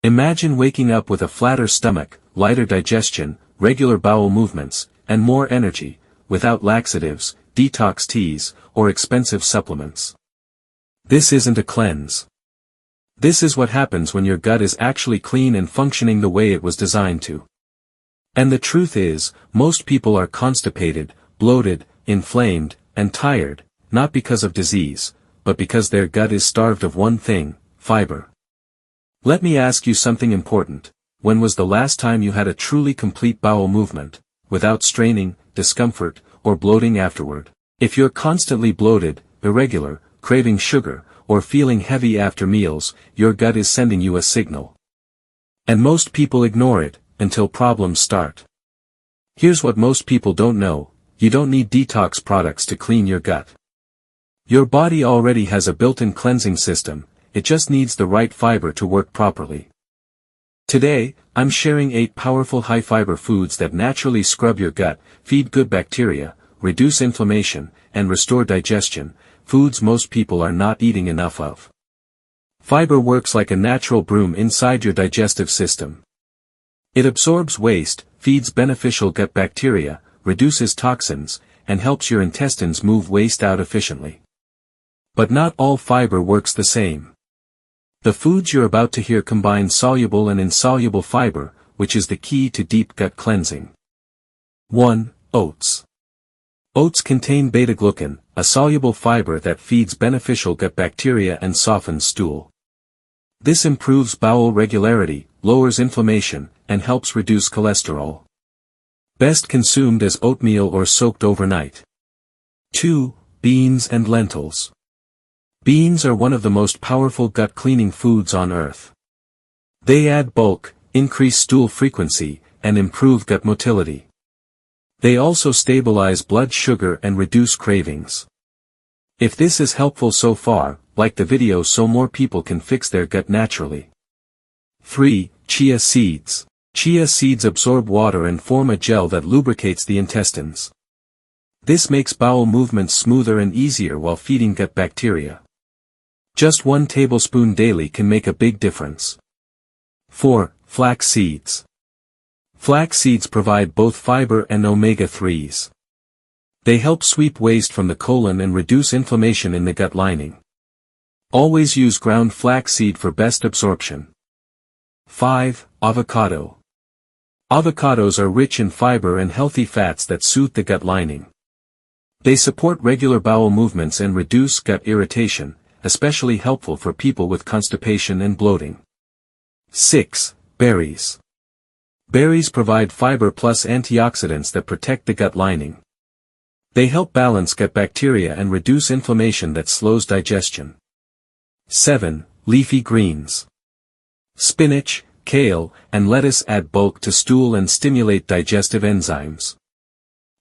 Imagine waking up with a flatter stomach, lighter digestion, regular bowel movements, and more energy, without laxatives, detox teas, or expensive supplements. This isn't a cleanse. This is what happens when your gut is actually clean and functioning the way it was designed to. And the truth is, most people are constipated, bloated, inflamed, and tired, not because of disease, but because their gut is starved of one thing, fiber. Let me ask you something important. When was the last time you had a truly complete bowel movement, without straining, discomfort, or bloating afterward? If you're constantly bloated, irregular, craving sugar, or feeling heavy after meals, your gut is sending you a signal. And most people ignore it, until problems start. Here's what most people don't know: you don't need detox products to clean your gut. Your body already has a built-in cleansing system, it just needs the right fiber to work properly. Today, I'm sharing 8 powerful high-fiber foods that naturally scrub your gut, feed good bacteria, reduce inflammation, and restore digestion, foods most people are not eating enough of. Fiber works like a natural broom inside your digestive system. It absorbs waste, feeds beneficial gut bacteria, reduces toxins, and helps your intestines move waste out efficiently. But not all fiber works the same. The foods you're about to hear combine soluble and insoluble fiber, which is the key to deep gut cleansing. 1. Oats. Oats contain beta-glucan, a soluble fiber that feeds beneficial gut bacteria and softens stool. This improves bowel regularity, lowers inflammation, and helps reduce cholesterol. Best consumed as oatmeal or soaked overnight. 2. Beans and lentils. Beans are one of the most powerful gut-cleaning foods on earth. They add bulk, increase stool frequency, and improve gut motility. They also stabilize blood sugar and reduce cravings. If this is helpful so far, like the video so more people can fix their gut naturally. 3. Chia seeds. Chia seeds absorb water and form a gel that lubricates the intestines. This makes bowel movements smoother and easier while feeding gut bacteria. Just 1 tablespoon daily can make a big difference. 4. Flax seeds. Flax seeds provide both fiber and omega-3s. They help sweep waste from the colon and reduce inflammation in the gut lining. Always use ground flax seed for best absorption. 5. Avocado. Avocados are rich in fiber and healthy fats that soothe the gut lining. They support regular bowel movements and reduce gut irritation, especially helpful for people with constipation and bloating. 6. Berries. Berries provide fiber plus antioxidants that protect the gut lining. They help balance gut bacteria and reduce inflammation that slows digestion. 7. Leafy greens. Spinach, kale, and lettuce add bulk to stool and stimulate digestive enzymes.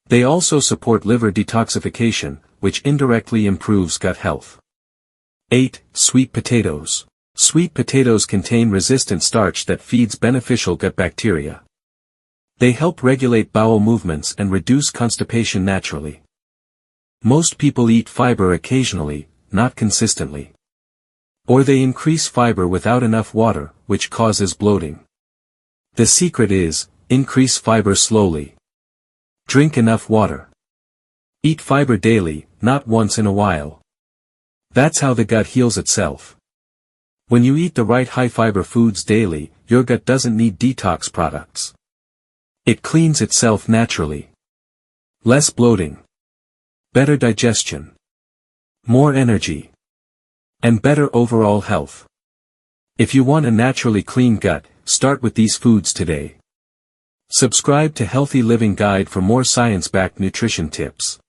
They also support liver detoxification, which indirectly improves gut health. 8. Sweet potatoes. Sweet potatoes contain resistant starch that feeds beneficial gut bacteria. They help regulate bowel movements and reduce constipation naturally. Most people eat fiber occasionally, not consistently. Or they increase fiber without enough water, which causes bloating. The secret is, increase fiber slowly. Drink enough water. Eat fiber daily, not once in a while. That's how the gut heals itself. When you eat the right high-fiber foods daily, your gut doesn't need detox products. It cleans itself naturally. Less bloating. Better digestion. More energy. And better overall health. If you want a naturally clean gut, start with these foods today. Subscribe to Healthy Living Guide for more science-backed nutrition tips.